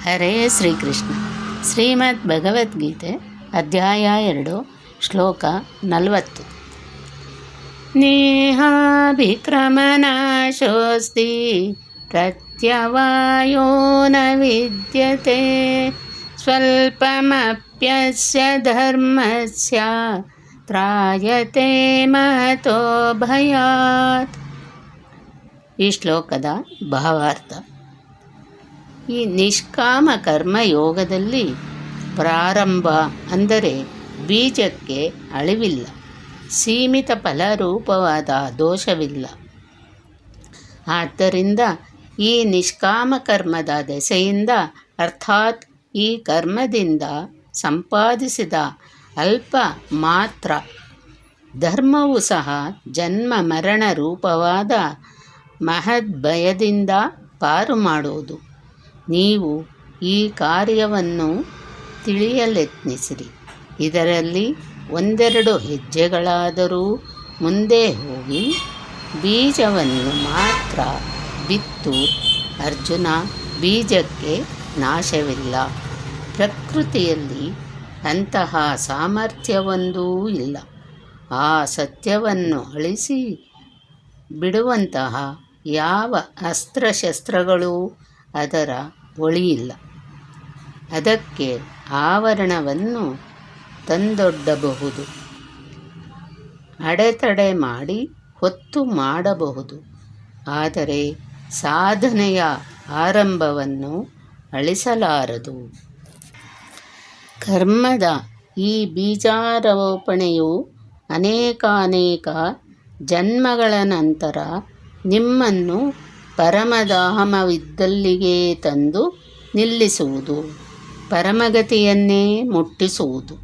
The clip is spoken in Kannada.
ಹರೇ ಶ್ರೀಕೃಷ್ಣ. ಶ್ರೀಮದ್ ಭಗವದ್ಗೀತೆ ಅಧ್ಯಾಯ 2 ಶ್ಲೋಕ 40. ನೇಹಾಭಿಕ್ರಮನಾಶೋಸ್ತಿ ಪ್ರತ್ಯವಾಯೋ ನ ವಿದ್ಯತೆ ಸ್ವಲ್ಪಮಪ್ಯಸ್ಯ ಧರ್ಮಸ್ಯ ತ್ರಾಯತೆ ಮಹತೋ ಭಯಾತ್. ಈ ಶ್ಲೋಕದ ಭಾವಾರ್ಥ: ಈ ನಿಷ್ಕಾಮ ಕರ್ಮಯೋಗದಲ್ಲಿ ಪ್ರಾರಂಭ ಅಂದರೆ ಬೀಜಕ್ಕೆ ಅಳಿವಿಲ್ಲ, ಸೀಮಿತ ಫಲರೂಪವಾದ ದೋಷವಿಲ್ಲ. ಆದ್ದರಿಂದ ಈ ನಿಷ್ಕಾಮ ಕರ್ಮದ ದೆಸೆಯಿಂದ, ಅರ್ಥಾತ್ ಈ ಕರ್ಮದಿಂದ ಸಂಪಾದಿಸಿದ ಅಲ್ಪ ಮಾತ್ರ ಧರ್ಮವು ಸಹ ಜನ್ಮ ಮರಣ ರೂಪವಾದ ಮಹದ್ಭಯದಿಂದ ಪಾರು ಮಾಡುವುದು. ನೀವು ಈ ಕಾರ್ಯವನ್ನು ತಿಳಿಯಲೆತ್ನಿಸಿರಿ. ಇದರಲ್ಲಿ ಒಂದೆರಡು ಹೆಜ್ಜೆಗಳಾದರೂ ಮುಂದೆ ಹೋಗಿ ಬೀಜವನ್ನು ಮಾತ್ರ ಬಿತ್ತು. ಅರ್ಜುನ, ಬೀಜಕ್ಕೆ ನಾಶವಿಲ್ಲ. ಪ್ರಕೃತಿಯಲ್ಲಿ ಅಂತಹ ಸಾಮರ್ಥ್ಯವೊಂದೂ ಇಲ್ಲ. ಆ ಸತ್ಯವನ್ನು ಅಳಿಸಿ ಬಿಡುವಂತಹ ಯಾವ ಅಸ್ತ್ರಶಸ್ತ್ರಗಳೂ ಅದರ ಒಳಿಯಿಲ್ಲ. ಅದಕ್ಕೆ ಆವರಣವನ್ನು ತಂದೊಡ್ಡಬಹುದು, ಅಡೆತಡೆ ಮಾಡಿ ಹೊತ್ತು ಮಾಡಬಹುದು, ಆದರೆ ಸಾಧನೆಯ ಆರಂಭವನ್ನು ಅಳಿಸಲಾರದು. ಕರ್ಮದ ಈ ಬೀಜಾರೋಪಣೆಯು ಅನೇಕಾನೇಕ ಜನ್ಮಗಳ ನಂತರ ನಿಮ್ಮನ್ನು ಪರಮಧಾಮವಿದ್ದಲ್ಲಿಗೆ ತಂದು ನಿಲ್ಲಿಸುವುದು, ಪರಮಗತಿಯನ್ನೇ ಮುಟ್ಟಿಸುವುದು.